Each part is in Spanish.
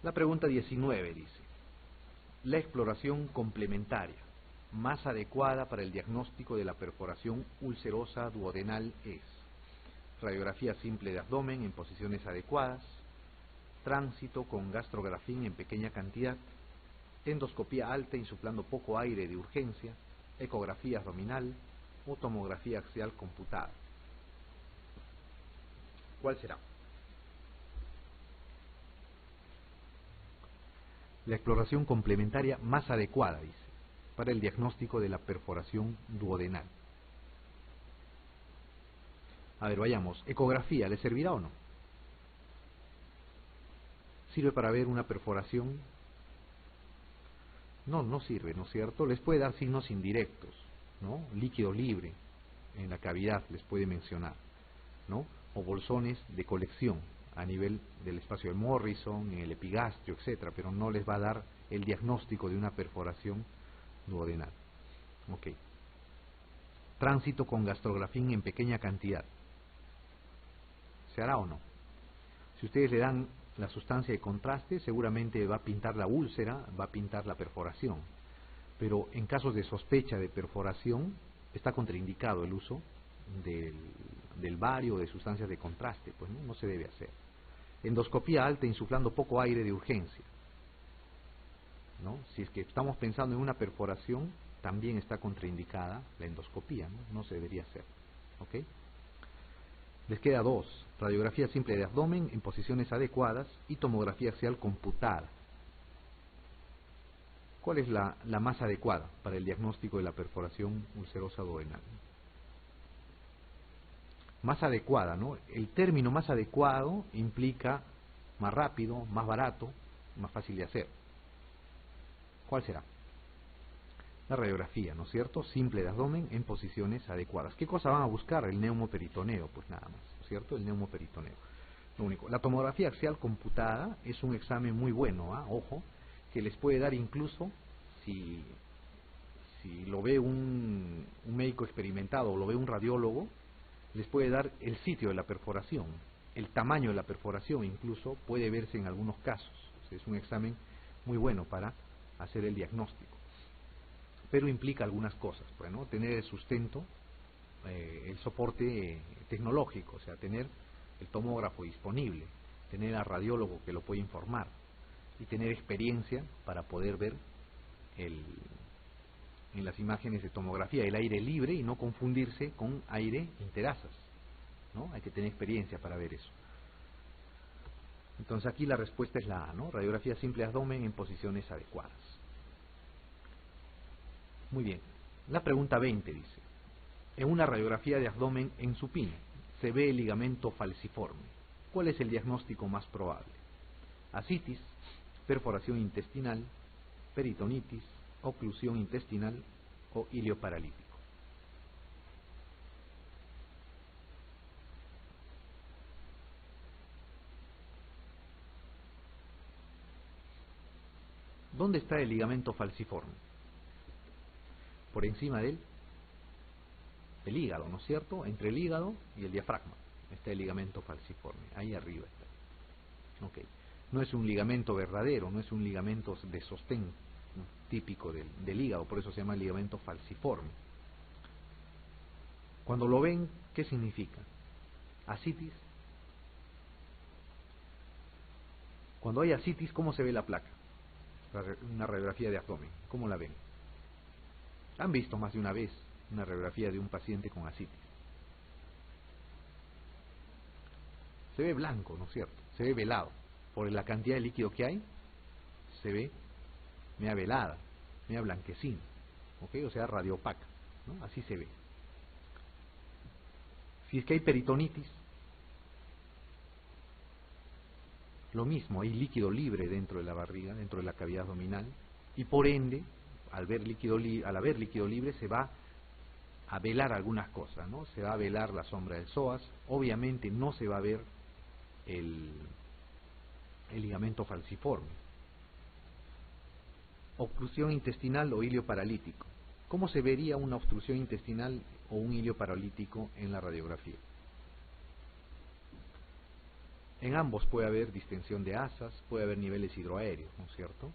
La pregunta 19 dice: la exploración complementaria más adecuada para el diagnóstico de la perforación ulcerosa duodenal es radiografía simple de abdomen en posiciones adecuadas, tránsito con gastrografín en pequeña cantidad, endoscopía alta insuflando poco aire de urgencia, ecografía abdominal o tomografía axial computada. ¿Cuál será? La exploración complementaria más adecuada, dice, para el diagnóstico de la perforación duodenal. A ver, vayamos. ¿Ecografía le servirá o no? ¿Sirve para ver una perforación? No, no sirve, ¿no es cierto? Les puede dar signos indirectos, ¿no? Líquido libre en la cavidad les puede mencionar, ¿no? O bolsones de colección a nivel del espacio de Morrison, en el epigastrio, etcétera, pero no les va a dar el diagnóstico de una perforación duodenal. Ok. Tránsito con gastrografín en pequeña cantidad. ¿Se hará o no? Si ustedes le dan la sustancia de contraste, seguramente va a pintar la úlcera, va a pintar la perforación. Pero en casos de sospecha de perforación, está contraindicado el uso del bario o de sustancias de contraste, pues no se debe hacer. Endoscopía alta insuflando poco aire de urgencia, ¿no? Si es que estamos pensando en una perforación, también está contraindicada la endoscopía, no se debería hacer. ¿Ok? Les queda dos: radiografía simple de abdomen en posiciones adecuadas y tomografía axial computada. ¿Cuál es la más adecuada para el diagnóstico de la perforación ulcerosa duodenal? Más adecuada, ¿no? El término más adecuado implica más rápido, más barato, más fácil de hacer. ¿Cuál será? La radiografía, ¿no es cierto? Simple de abdomen en posiciones adecuadas. ¿Qué cosa van a buscar? El neumoperitoneo, pues nada más, ¿no es cierto? El neumoperitoneo. Lo único. La tomografía axial computada es un examen muy bueno, ojo, que les puede dar incluso, si lo ve un médico experimentado o lo ve un radiólogo, les puede dar el sitio de la perforación, el tamaño de la perforación, incluso puede verse en algunos casos. O sea, es un examen muy bueno para hacer el diagnóstico, pero implica algunas cosas, pues, ¿no? Tener el sustento, el soporte tecnológico, o sea, tener el tomógrafo disponible, tener al radiólogo que lo puede informar y tener experiencia para poder ver en las imágenes de tomografía el aire libre y no confundirse con aire interasas, ¿no? Hay que tener experiencia para ver eso. Entonces aquí la respuesta es la A, ¿no? Radiografía simple de abdomen en posiciones adecuadas. Muy bien. La pregunta 20 dice: en una radiografía de abdomen en supino se ve el ligamento falciforme. ¿Cuál es el diagnóstico más probable? Ascitis, perforación intestinal, peritonitis, oclusión intestinal o ilio paralítico. ¿Dónde está el ligamento falciforme? Por encima del hígado, ¿no es cierto? Entre el hígado y el diafragma está el ligamento falciforme, ahí arriba está. Okay. No es un ligamento verdadero, no es un ligamento de sostén, ¿no?, típico del hígado, por eso se llama ligamento falciforme. Cuando lo ven, ¿qué significa? Ascitis. Cuando hay ascitis, ¿cómo se ve la placa? Una radiografía de abdomen, ¿cómo la ven? Han visto más de una vez una radiografía de un paciente con ascitis. Se ve blanco, ¿no es cierto? Se ve velado. Por la cantidad de líquido que hay, se ve media velada, media blanquecina, ¿ok? O sea, radiopaca, ¿no? Así se ve. Si es que hay peritonitis, lo mismo, hay líquido libre dentro de la barriga, dentro de la cavidad abdominal, y por ende, al haber líquido libre, se va a velar algunas cosas, ¿no? Se va a velar la sombra del psoas, obviamente no se va a ver el ligamento falciforme. Obstrucción intestinal o ilio paralítico. ¿Cómo se vería una obstrucción intestinal o un ilio paralítico en la radiografía? En ambos puede haber distensión de asas, puede haber niveles hidroaéreos, ¿no es cierto?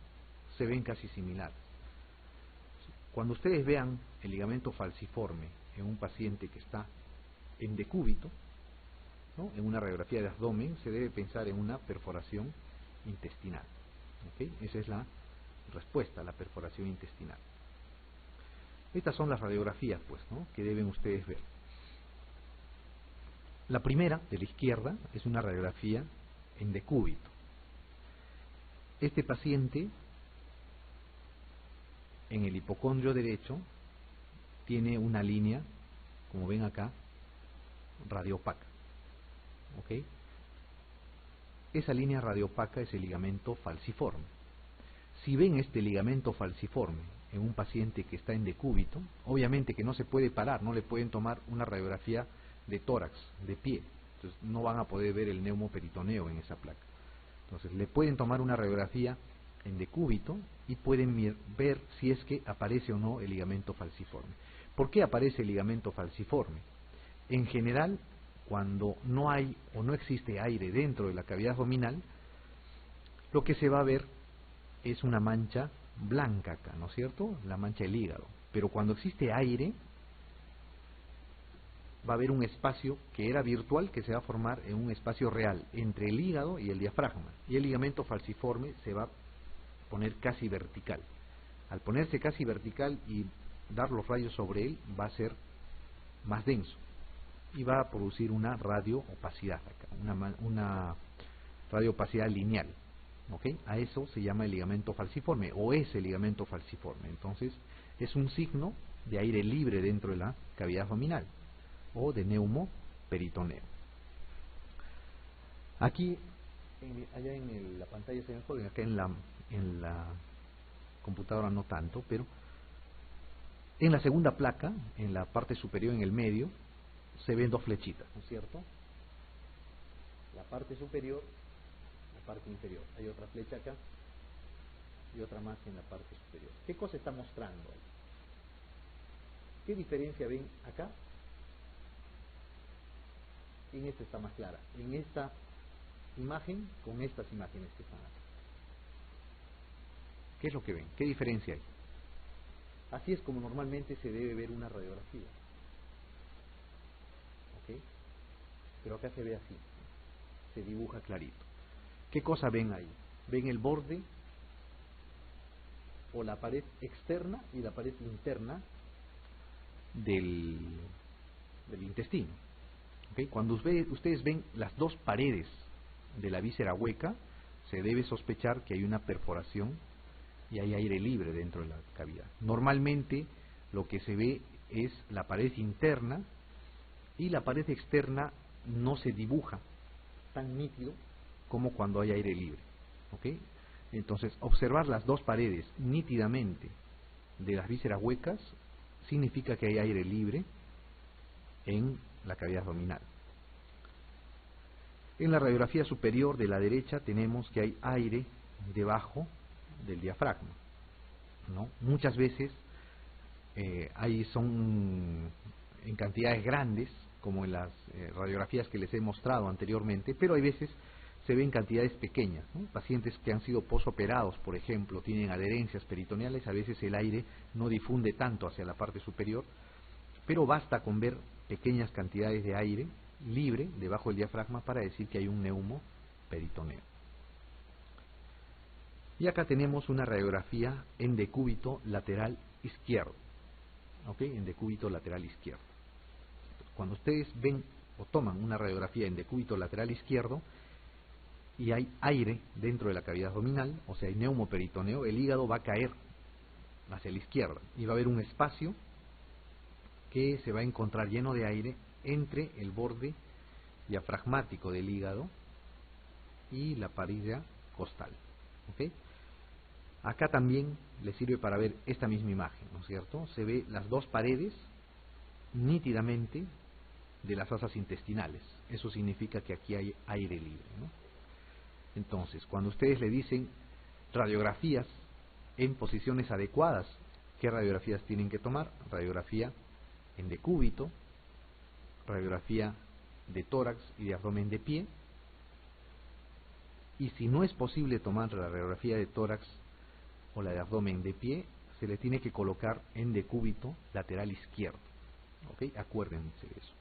Se ven casi similares. Cuando ustedes vean el ligamento falciforme en un paciente que está en decúbito, ¿no?, en una radiografía de abdomen, se debe pensar en una perforación intestinal. ¿Okay? Esa es la respuesta a la perforación intestinal. Estas son las radiografías, pues, ¿no?, que deben ustedes ver. La primera, de la izquierda, es una radiografía en decúbito. Este paciente, en el hipocondrio derecho, tiene una línea, como ven acá, radiopaca. ¿Ok? Esa línea radiopaca es el ligamento falciforme. Si ven este ligamento falciforme en un paciente que está en decúbito, obviamente que no se puede parar, no le pueden tomar una radiografía de tórax, de pie, entonces no van a poder ver el neumoperitoneo en esa placa. Entonces le pueden tomar una radiografía en decúbito y pueden ver si es que aparece o no el ligamento falciforme. ¿Por qué aparece el ligamento falciforme? En general, cuando no hay o no existe aire dentro de la cavidad abdominal, lo que se va a ver es una mancha blanca acá, ¿no es cierto? La mancha del hígado. Pero cuando existe aire, va a haber un espacio que era virtual que se va a formar en un espacio real entre el hígado y el diafragma. Y el ligamento falciforme se va a poner casi vertical. Al ponerse casi vertical y dar los rayos sobre él, va a ser más denso y va a producir una radioopacidad acá, una radioopacidad lineal. ¿Okay? A eso se llama el ligamento falciforme, o es el ligamento falciforme. Entonces es un signo de aire libre dentro de la cavidad abdominal o de neumoperitoneo. Aquí, allá en la pantalla se ven joven, acá en la computadora no tanto, pero en la segunda placa, en la parte superior, en el medio, se ven dos flechitas, ¿no es cierto? La parte superior, la parte inferior. Hay otra flecha acá y otra más en la parte superior. ¿Qué cosa está mostrando ahí? ¿Qué diferencia ven acá? En esta está más clara. En esta imagen con estas imágenes que están acá. ¿Qué es lo que ven? ¿Qué diferencia hay? Así es como normalmente se debe ver una radiografía. ¿Ok? Pero acá se ve así. Se dibuja clarito. ¿Qué cosa ven ahí? Ven el borde o la pared externa y la pared interna del intestino. ¿Okay? Cuando ustedes ven las dos paredes de la víscera hueca, se debe sospechar que hay una perforación y hay aire libre dentro de la cavidad. Normalmente lo que se ve es la pared interna y la pared externa no se dibuja tan nítido como cuando hay aire libre. ¿Okay? Entonces, observar las dos paredes nítidamente de las vísceras huecas significa que hay aire libre en la cavidad abdominal. En la radiografía superior de la derecha tenemos que hay aire debajo del diafragma, ¿no? Muchas veces ahí son en cantidades grandes, como en las radiografías que les he mostrado anteriormente, pero hay veces se ven cantidades pequeñas, ¿no? Pacientes que han sido posoperados, por ejemplo, tienen adherencias peritoneales, a veces el aire no difunde tanto hacia la parte superior, pero basta con ver pequeñas cantidades de aire libre debajo del diafragma para decir que hay un neumoperitoneo. Y acá tenemos una radiografía en decúbito lateral izquierdo. ¿Ok? En decúbito lateral izquierdo. Cuando ustedes ven o toman una radiografía en decúbito lateral izquierdo y hay aire dentro de la cavidad abdominal, o sea, hay neumoperitoneo, el hígado va a caer hacia la izquierda y va a haber un espacio que se va a encontrar lleno de aire entre el borde diafragmático del hígado y la parilla costal. ¿Ok? Acá también le sirve para ver esta misma imagen, ¿no es cierto? Se ve las dos paredes nítidamente de las asas intestinales. Eso significa que aquí hay aire libre, ¿no? Entonces, cuando ustedes le dicen radiografías en posiciones adecuadas, ¿qué radiografías tienen que tomar? Radiografía en decúbito, radiografía de tórax y de abdomen de pie, Y si no es posible tomar la radiografía de tórax o la de abdomen de pie, se le tiene que colocar en decúbito lateral izquierdo. ¿Ok? Acuérdense de eso.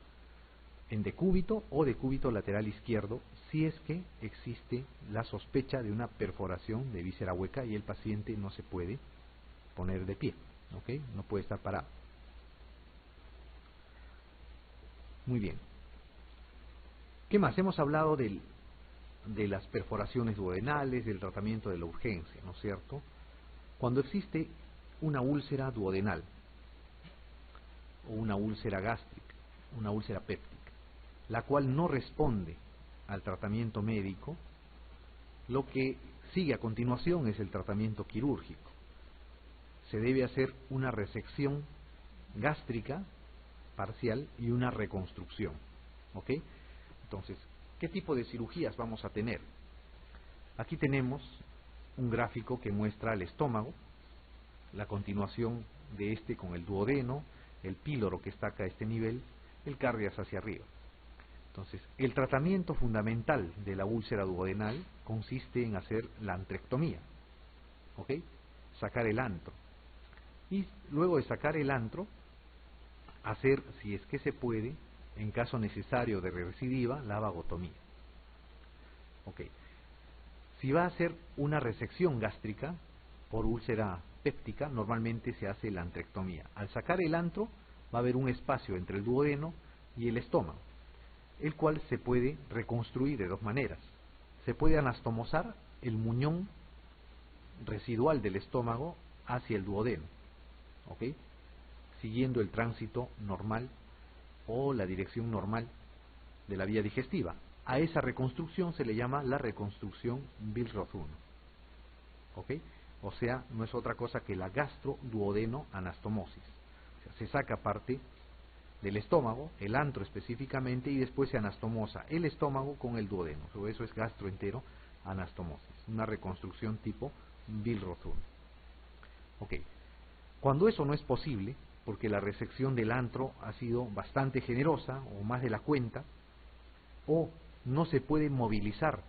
En decúbito o decúbito lateral izquierdo, si es que existe la sospecha de una perforación de víscera hueca y el paciente no se puede poner de pie. ¿Ok? No puede estar parado. Muy bien. ¿Qué más? Hemos hablado de las perforaciones duodenales, del tratamiento de la urgencia, ¿no es cierto? Cuando existe una úlcera duodenal o una úlcera gástrica, una úlcera péptica, la cual no responde al tratamiento médico, lo que sigue a continuación es el tratamiento quirúrgico. Se debe hacer una resección gástrica parcial y una reconstrucción. ¿Ok? Entonces, ¿qué tipo de cirugías vamos a tener? Aquí tenemos un gráfico que muestra el estómago, la continuación de este con el duodeno, el píloro que está acá a este nivel, el cardias hacia arriba. Entonces, el tratamiento fundamental de la úlcera duodenal consiste en hacer la antrectomía, ¿ok? Sacar el antro. Y luego de sacar el antro, hacer, si es que se puede, en caso necesario de recidiva, la vagotomía. ¿Ok? Si va a hacer una resección gástrica por úlcera péptica, normalmente se hace la antrectomía. Al sacar el antro, va a haber un espacio entre el duodeno y el estómago, el cual se puede reconstruir de dos maneras. Se puede anastomosar el muñón residual del estómago hacia el duodeno, ¿ok? Siguiendo el tránsito normal o la dirección normal de la vía digestiva. A esa reconstrucción se le llama la reconstrucción Billroth 1, ¿ok? O sea, no es otra cosa que la gastroduodenoanastomosis. O sea, se saca parte del estómago, el antro específicamente, y después se anastomosa el estómago con el duodeno. Eso es gastroenteroanastomosis, una reconstrucción tipo Billroth 1. Ok. Cuando eso no es posible, porque la resección del antro ha sido bastante generosa o más de la cuenta, o no se puede movilizar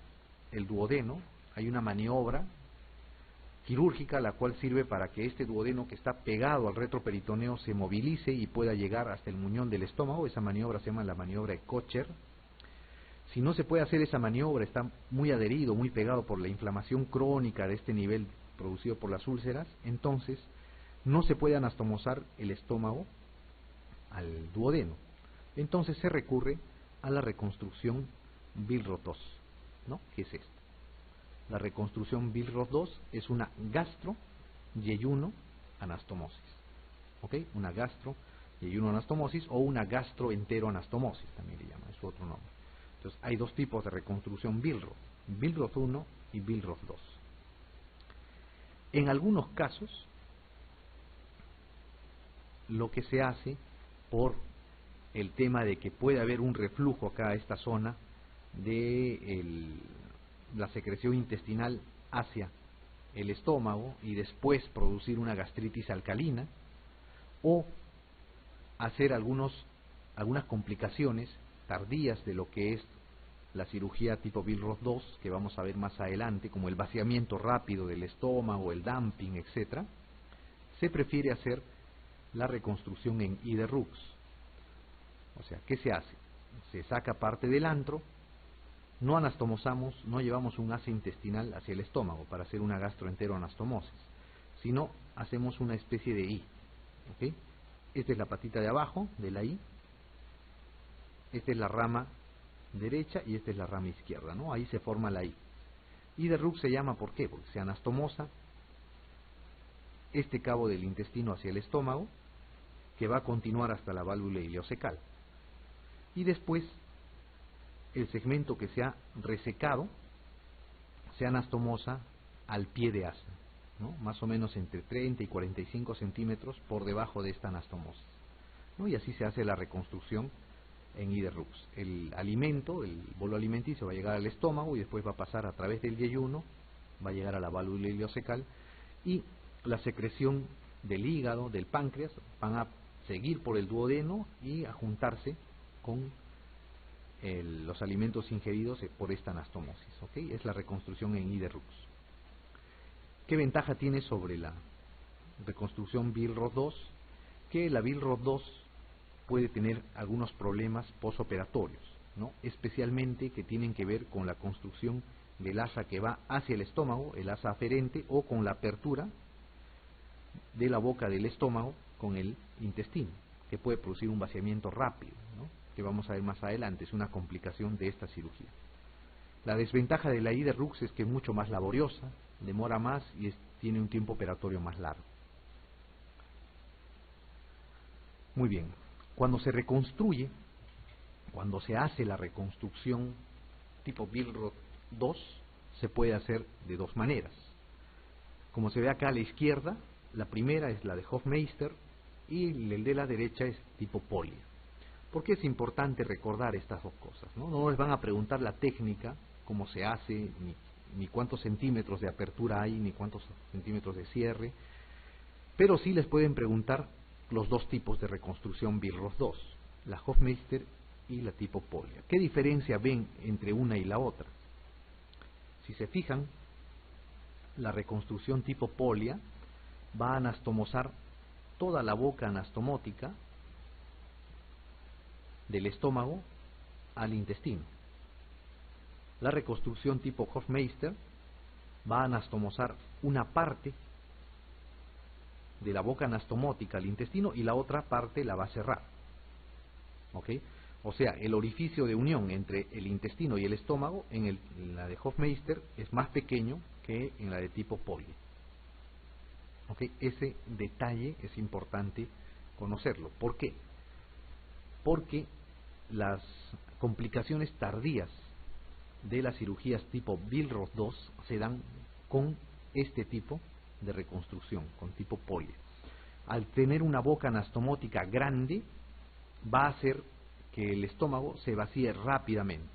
el duodeno, hay una maniobra quirúrgica la cual sirve para que este duodeno que está pegado al retroperitoneo se movilice y pueda llegar hasta el muñón del estómago. Esa maniobra se llama la maniobra de Kocher. Si no se puede hacer esa maniobra, está muy adherido, muy pegado por la inflamación crónica de este nivel producido por las úlceras, entonces no se puede anastomosar el estómago al duodeno. Entonces se recurre a la reconstrucción Billroth 2, ¿no? ¿Qué es esto? La reconstrucción Billroth 2 es una gastro-yeyuno-anastomosis, ¿ok? Una gastro-yeyuno-anastomosis o una gastroenteroanastomosis, también le llaman, es su otro nombre. Entonces hay dos tipos de reconstrucción Billroth, Billroth 1 y Billroth 2. En algunos casos, lo que se hace por el tema de que puede haber un reflujo acá a esta zona de la secreción intestinal hacia el estómago y después producir una gastritis alcalina, o hacer algunas complicaciones tardías de lo que es la cirugía tipo Billroth 2, que vamos a ver más adelante, como el vaciamiento rápido del estómago, el dumping, etcétera. Se prefiere hacer la reconstrucción en Iderux. O sea, ¿qué se hace? Se saca parte del antro, no anastomosamos, no llevamos un asa intestinal hacia el estómago para hacer una gastroenteroanastomosis, sino hacemos una especie de I. ¿Ok? Esta es la patita de abajo de la I, esta es la rama derecha y esta es la rama izquierda, ¿no? Ahí se forma la I. Iderux se llama, ¿por qué? Porque se anastomosa este cabo del intestino hacia el estómago, que va a continuar hasta la válvula ileocecal. Y después, el segmento que se ha resecado se anastomosa al pie de asa, ¿no? Más o menos entre 30 y 45 centímetros por debajo de esta anastomosis, ¿no? Y así se hace la reconstrucción en Iderux. El alimento, el bolo alimenticio, va a llegar al estómago y después va a pasar a través del yeyuno, va a llegar a la válvula ileocecal, y la secreción del hígado, del páncreas, van a seguir por el duodeno y a juntarse con los alimentos ingeridos por esta anastomosis. ¿Ok? Es la reconstrucción en Iderux. ¿Qué ventaja tiene sobre la reconstrucción Billroth 2? Que la Billroth 2 puede tener algunos problemas posoperatorios, ¿no? Especialmente que tienen que ver con la construcción del asa que va hacia el estómago, el asa aferente, o con la apertura de la boca del estómago con el intestino, que puede producir un vaciamiento rápido, ¿no? Que vamos a ver más adelante, es una complicación de esta cirugía. La desventaja de la Iderux es que es mucho más laboriosa, demora más y tiene un tiempo operatorio más largo. Muy bien, cuando se reconstruye, cuando se hace la reconstrucción tipo Billroth 2, se puede hacer de dos maneras. Como se ve acá a la izquierda, la primera es la de Hofmeister y el de la derecha es tipo Polya. ¿Por qué es importante recordar estas dos cosas? No les van a preguntar la técnica, cómo se hace, ni cuántos centímetros de apertura hay, ni cuántos centímetros de cierre, pero sí les pueden preguntar los dos tipos de reconstrucción Billroth 2, la Hofmeister y la tipo Polya. ¿Qué diferencia ven entre una y la otra? Si se fijan, la reconstrucción tipo Polya va a anastomosar toda la boca anastomótica del estómago al intestino. La reconstrucción tipo Hofmeister va a anastomosar una parte de la boca anastomótica al intestino y la otra parte la va a cerrar. ¿Ok? O sea, el orificio de unión entre el intestino y el estómago en la de Hofmeister es más pequeño que en la de tipo Polya. ¿Ok? Ese detalle es importante conocerlo. ¿Por qué? Porque las complicaciones tardías de las cirugías tipo Billroth 2 se dan con este tipo de reconstrucción, con tipo Polya. Al tener una boca anastomótica grande, va a hacer que el estómago se vacíe rápidamente,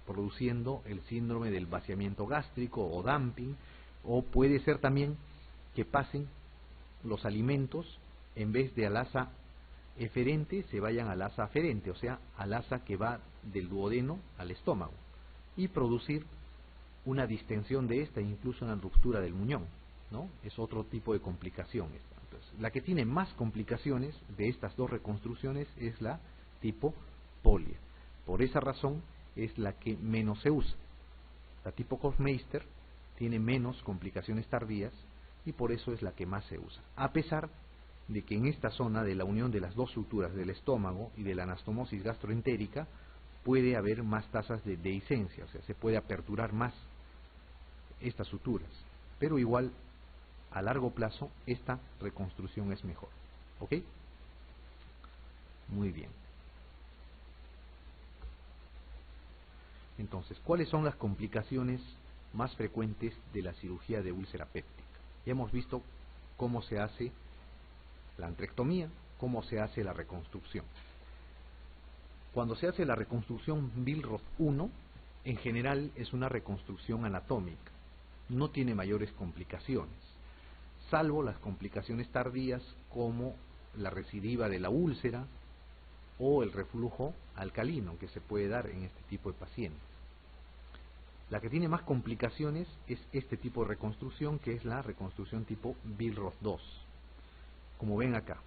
produciendo el síndrome del vaciamiento gástrico o dumping, o puede ser también que pasen los alimentos, en vez de al asa eferente, se vayan al asa aferente, o sea, al asa que va del duodeno al estómago, y producir una distensión de esta, incluso una ruptura del muñón, ¿no? Es otro tipo de complicación esta. Entonces, la que tiene más complicaciones de estas dos reconstrucciones es la tipo Polya. Por esa razón es la que menos se usa. La tipo Hofmeister tiene menos complicaciones tardías y por eso es la que más se usa. A pesar de que en esta zona de la unión de las dos suturas del estómago y de la anastomosis gastroentérica puede haber más tasas de dehiscencia, o sea, se puede aperturar más estas suturas, pero igual a largo plazo esta reconstrucción es mejor. ¿Ok? Muy bien. Entonces, ¿cuáles son las complicaciones más frecuentes de la cirugía de úlcera péptica? Ya hemos visto cómo se hace la antrectomía, cómo se hace la reconstrucción. Cuando se hace la reconstrucción Billroth 1, en general es una reconstrucción anatómica, no tiene mayores complicaciones, salvo las complicaciones tardías como la recidiva de la úlcera o el reflujo alcalino que se puede dar en este tipo de pacientes. La que tiene más complicaciones es este tipo de reconstrucción, que es la reconstrucción tipo Billroth 2. Como ven acá,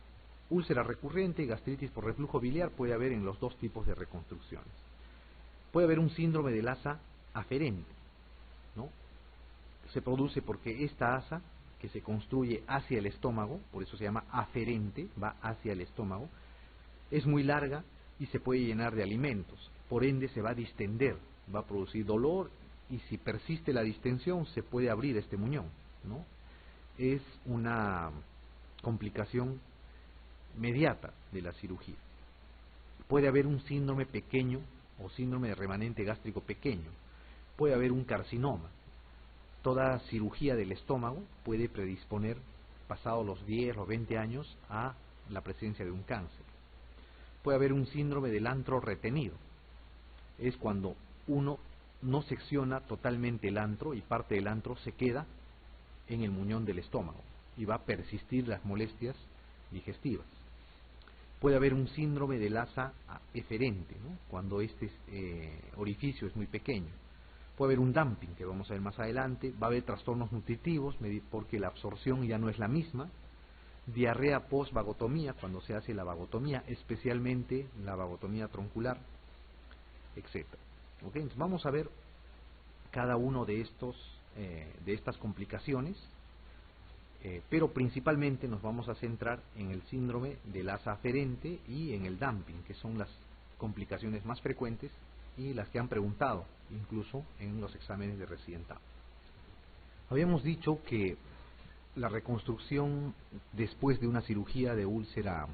úlcera recurrente y gastritis por reflujo biliar puede haber en los dos tipos de reconstrucciones. Puede haber un síndrome del asa aferente, ¿no? Se produce porque esta asa que se construye hacia el estómago, por eso se llama aferente, va hacia el estómago, es muy larga y se puede llenar de alimentos, por ende se va a distender, va a producir dolor y si persiste la distensión se puede abrir este muñón, ¿no? Es una complicación inmediata de la cirugía. Puede haber un síndrome pequeño o síndrome de remanente gástrico pequeño, puede haber un carcinoma. Toda cirugía del estómago puede predisponer, pasados los 10 o 20 años, a la presencia de un cáncer. Puede haber un síndrome del antro retenido. Es cuando uno no secciona totalmente el antro y parte del antro se queda en el muñón del estómago y va a persistir las molestias digestivas. Puede haber un síndrome del asa eferente, ¿no? Cuando este orificio es muy pequeño. Puede haber un dumping, que vamos a ver más adelante. Va a haber trastornos nutritivos, porque la absorción ya no es la misma. Diarrea post-vagotomía, cuando se hace la vagotomía, especialmente la vagotomía troncular, etc. ¿Okay? Entonces vamos a ver cada uno de estas complicaciones, pero principalmente nos vamos a centrar en el síndrome del asa aferente y en el dumping, que son las complicaciones más frecuentes y las que han preguntado incluso en los exámenes de residentado. Habíamos dicho que la reconstrucción después de una cirugía de úlcera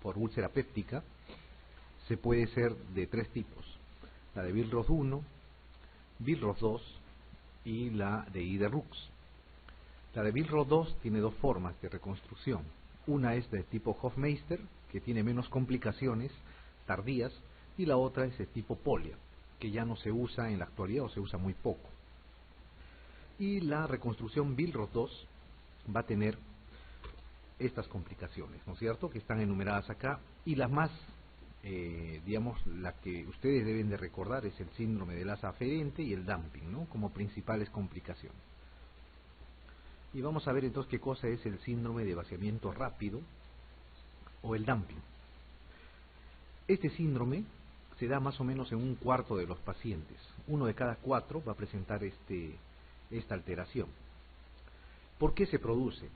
por úlcera péptica se puede ser de tres tipos: la de Billroth 1, Billroth 2 y la de Iderux. La de Billroth 2 tiene dos formas de reconstrucción. Una es de tipo Hofmeister, que tiene menos complicaciones tardías, y la otra es de tipo Polya, que ya no se usa en la actualidad o se usa muy poco. Y la reconstrucción Billroth 2 va a tener estas complicaciones, ¿no es cierto?, que están enumeradas acá, y las más, digamos, la que ustedes deben de recordar es el síndrome del asa aferente y el dumping, ¿no?, como principales complicaciones. Y vamos a ver entonces qué cosa es el síndrome de vaciamiento rápido o el dumping. Este síndrome se da más o menos en un cuarto de los pacientes. 1 de cada 4 va a presentar esta alteración. ¿Por qué se produce?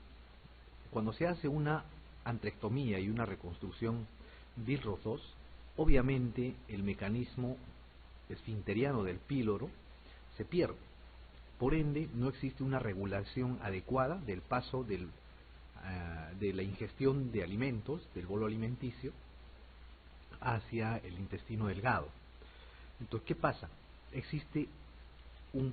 Cuando se hace una antrectomía y una reconstrucción Billroth 2, obviamente el mecanismo esfinteriano del píloro se pierde. Por ende, no existe una regulación adecuada del paso de la ingestión de alimentos, del bolo alimenticio, hacia el intestino delgado. Entonces, ¿qué pasa? Existe un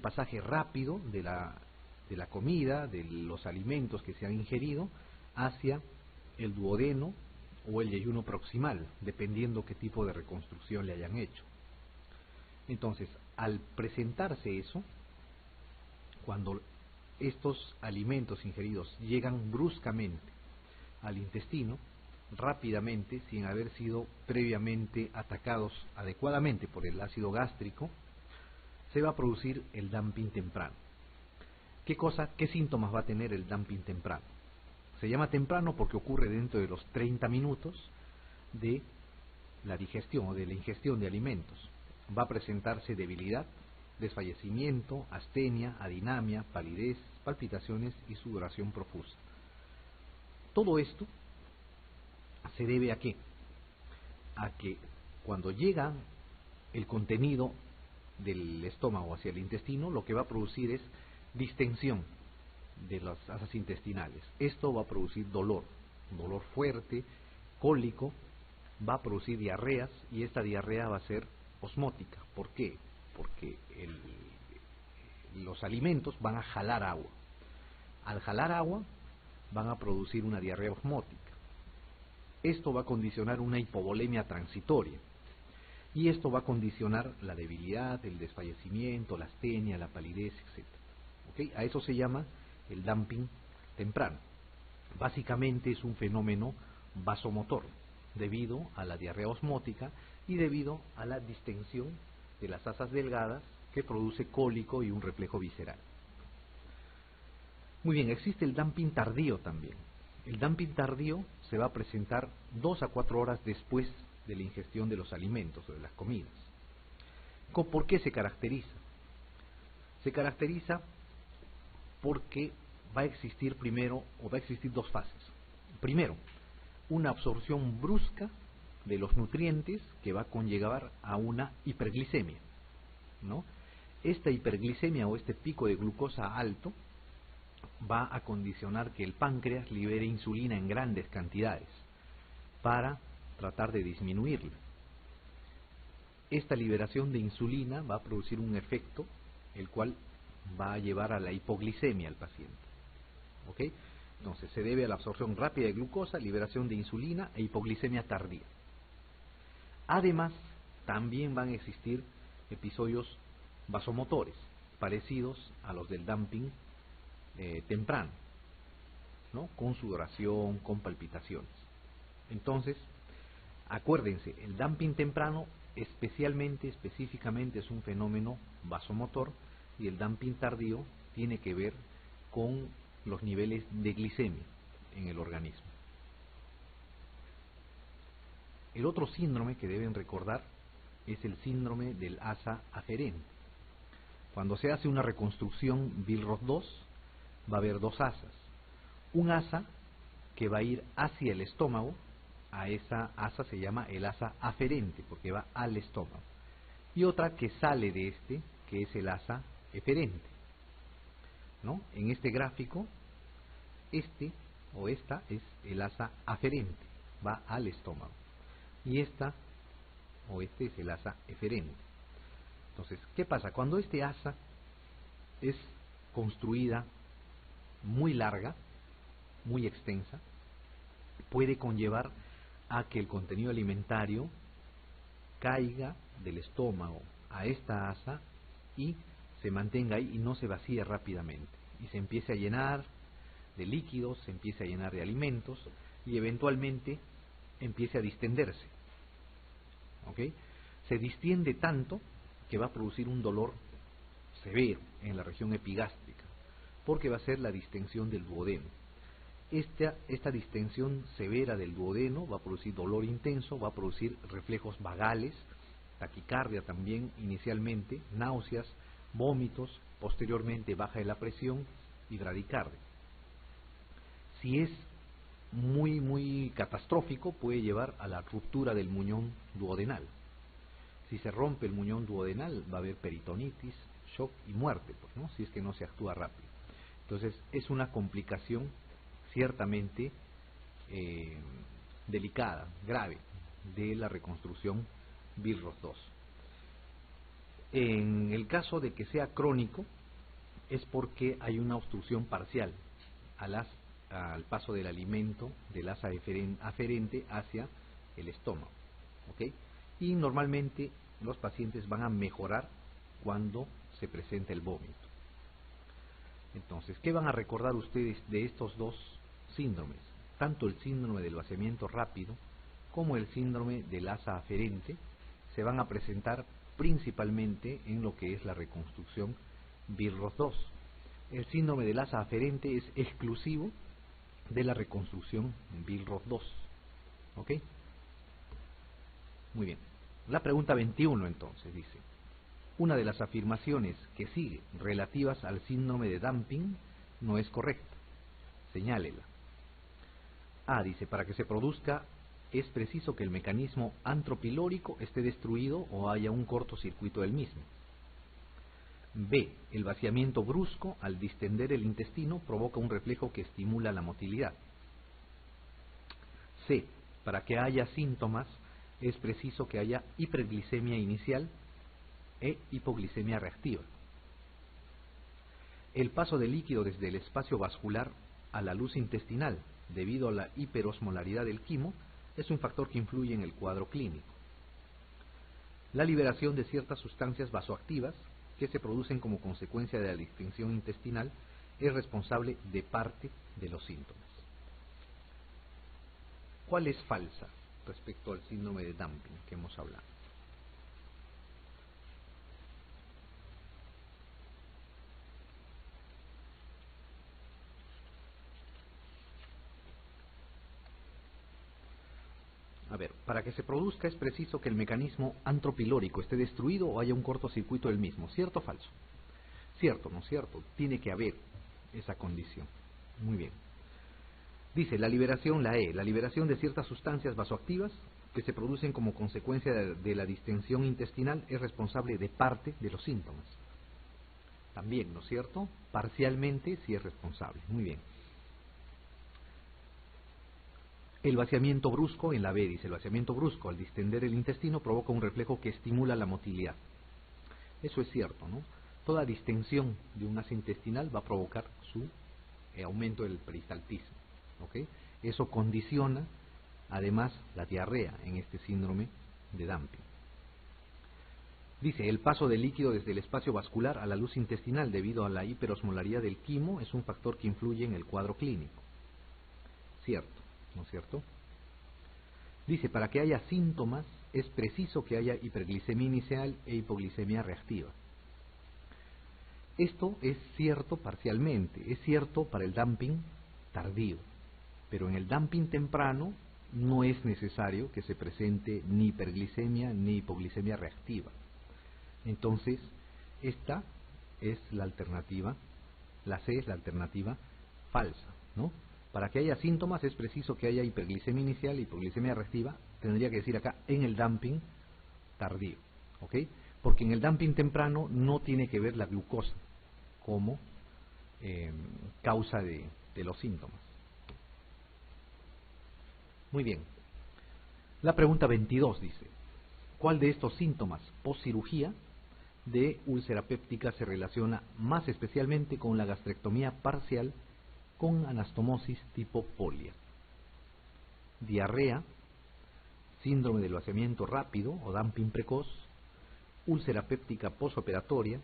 pasaje rápido de la comida, de los alimentos que se han ingerido, hacia el duodeno o el yeyuno proximal, dependiendo qué tipo de reconstrucción le hayan hecho. Entonces, al presentarse eso, cuando estos alimentos ingeridos llegan bruscamente al intestino, rápidamente, sin haber sido previamente atacados adecuadamente por el ácido gástrico, se va a producir el dumping temprano. ¿Qué síntomas va a tener el dumping temprano? Se llama temprano porque ocurre dentro de los 30 minutos de la digestión o de la ingestión de alimentos. Va a presentarse debilidad, desfallecimiento, astenia, adinamia, palidez, palpitaciones y sudoración profusa. Todo esto se debe ¿a qué? A que cuando llega el contenido del estómago hacia el intestino, lo que va a producir es distensión de las asas intestinales. Esto va a producir dolor fuerte, cólico, va a producir diarreas, y esta diarrea va a ser osmótica. ¿Por qué? Porque los alimentos van a jalar agua. Al jalar agua van a producir una diarrea osmótica. Esto va a condicionar una hipovolemia transitoria, y esto va a condicionar la debilidad, el desfallecimiento, la astenia, la palidez, etc. ¿Okay? A eso se llama el dumping temprano. Básicamente es un fenómeno vasomotor, debido a la diarrea osmótica y debido a la distensión de las asas delgadas, que produce cólico y un reflejo visceral. Muy bien, existe el dumping tardío también. El dumping tardío se va a presentar 2 a 4 horas después de la ingestión de los alimentos o de las comidas. ¿Por qué se caracteriza? Se caracteriza porque va a existir dos fases. Primero, una absorción brusca de los nutrientes que va a conllevar a una hiperglicemia, ¿no? Esta hiperglicemia o este pico de glucosa alto va a condicionar que el páncreas libere insulina en grandes cantidades para tratar de disminuirla. Esta liberación de insulina va a producir un efecto el cual va a llevar a la hipoglicemia al paciente. ¿Ok? Entonces se debe a la absorción rápida de glucosa, liberación de insulina e hipoglicemia tardía. Además, también van a existir episodios vasomotores parecidos a los del dumping temprano, ¿no? Con sudoración, con palpitaciones. Entonces, Acuérdense, el dumping temprano específicamente es un fenómeno vasomotor, y el dumping tardío tiene que ver con los niveles de glicemia en el organismo. El otro síndrome que deben recordar es el síndrome del asa aferente. Cuando se hace una reconstrucción Billroth 2, va a haber dos asas. Un asa que va a ir hacia el estómago, a esa asa se llama el asa aferente, porque va al estómago. Y otra que sale de este, que es el asa eferente, ¿no? En este gráfico, este o esta es el asa aferente, va al estómago. Y esta o este es el asa eferente. Entonces, ¿qué pasa? Cuando este asa es construida muy larga, muy extensa, puede conllevar a que el contenido alimentario caiga del estómago a esta asa y se mantenga ahí y no se vacíe rápidamente. Y se empiece a llenar de líquidos, se empiece a llenar de alimentos y eventualmente empiece a distenderse. ¿Ok? Se distiende tanto que va a producir un dolor severo en la región epigástrica, porque va a ser la distensión del duodeno. Esta distensión severa del duodeno va a producir dolor intenso, va a producir reflejos vagales, taquicardia también inicialmente, náuseas, vómitos, posteriormente baja de la presión y bradicardia. Si es muy catastrófico, puede llevar a la ruptura del muñón duodenal. Si se rompe el muñón duodenal, va a haber peritonitis, shock y muerte, pues, ¿no? Si es que no se actúa rápido. Entonces, es una complicación ciertamente delicada, grave, de la reconstrucción Billroth 2. En el caso de que sea crónico, es porque hay una obstrucción parcial al paso del alimento del asa aferente hacia el estómago, ¿ok? Y normalmente los pacientes van a mejorar cuando se presenta el vómito. Entonces, ¿qué van a recordar ustedes de estos dos síndromes? Tanto el síndrome del vaciamiento rápido como el síndrome del asa aferente se van a presentar principalmente en lo que es la reconstrucción Billroth 2. El síndrome del asa aferente es exclusivo de la reconstrucción Billroth 2. ¿Ok? Muy bien. La pregunta 21 entonces dice: una de las afirmaciones que sigue relativas al síndrome de dumping no es correcta. Señálela. A, dice, para que se produzca es preciso que el mecanismo antropilórico esté destruido o haya un cortocircuito del mismo. B, el vaciamiento brusco al distender el intestino provoca un reflejo que estimula la motilidad. C, para que haya síntomas es preciso que haya hiperglicemia inicial e hipoglicemia reactiva. El paso de líquido desde el espacio vascular a la luz intestinal debido a la hiperosmolaridad del quimo es un factor que influye en el cuadro clínico. La liberación de ciertas sustancias vasoactivas que se producen como consecuencia de la distensión intestinal es responsable de parte de los síntomas. ¿Cuál es falsa respecto al síndrome de dumping que hemos hablado? A ver, para que se produzca es preciso que el mecanismo antropilórico esté destruido o haya un cortocircuito del mismo. ¿Cierto o falso? Cierto, ¿no es cierto? Tiene que haber esa condición. Muy bien. Dice, la liberación de ciertas sustancias vasoactivas que se producen como consecuencia de la distensión intestinal es responsable de parte de los síntomas. También, ¿no es cierto? Parcialmente sí es responsable. Muy bien. El vaciamiento brusco, en la B dice, el vaciamiento brusco al distender el intestino provoca un reflejo que estimula la motilidad. Eso es cierto, ¿no? Toda distensión de un asa intestinal va a provocar su aumento del peristaltismo, ¿ok? Eso condiciona, además, la diarrea en este síndrome de dumping. Dice, el paso del líquido desde el espacio vascular a la luz intestinal debido a la hiperosmolaridad del quimo es un factor que influye en el cuadro clínico. Cierto, ¿no es cierto? Dice, para que haya síntomas es preciso que haya hiperglicemia inicial e hipoglicemia reactiva. Esto es cierto parcialmente, es cierto para el dumping tardío, pero en el dumping temprano no es necesario que se presente ni hiperglicemia ni hipoglicemia reactiva. Entonces, esta es la alternativa, la C es la alternativa falsa, ¿no? Para que haya síntomas es preciso que haya hiperglicemia inicial e hipoglicemia reactiva, tendría que decir acá en el dumping tardío, ¿ok? Porque en el dumping temprano no tiene que ver la glucosa como causa de los síntomas. Muy bien. La pregunta 22 dice, ¿cuál de estos síntomas postcirugía de úlcera péptica se relaciona más especialmente con la gastrectomía parcial con anastomosis tipo polia? Diarrea, síndrome del vaciamiento rápido o dumping precoz, úlcera péptica posoperatoria,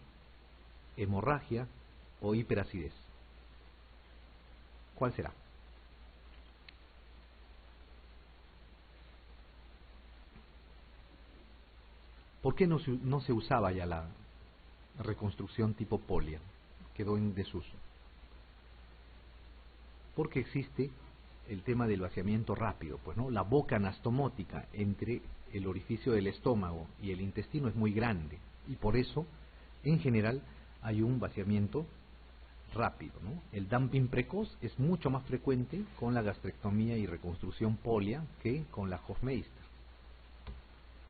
hemorragia o hiperacidez. ¿Cuál será? ¿Por qué no se usaba ya la reconstrucción tipo polia? Quedó en desuso. Porque existe el tema del vaciamiento rápido, pues, ¿no? La boca anastomótica entre el orificio del estómago y el intestino es muy grande y por eso, en general, hay un vaciamiento rápido, ¿no? El dumping precoz es mucho más frecuente con la gastrectomía y reconstrucción polia que con la Hofmeister.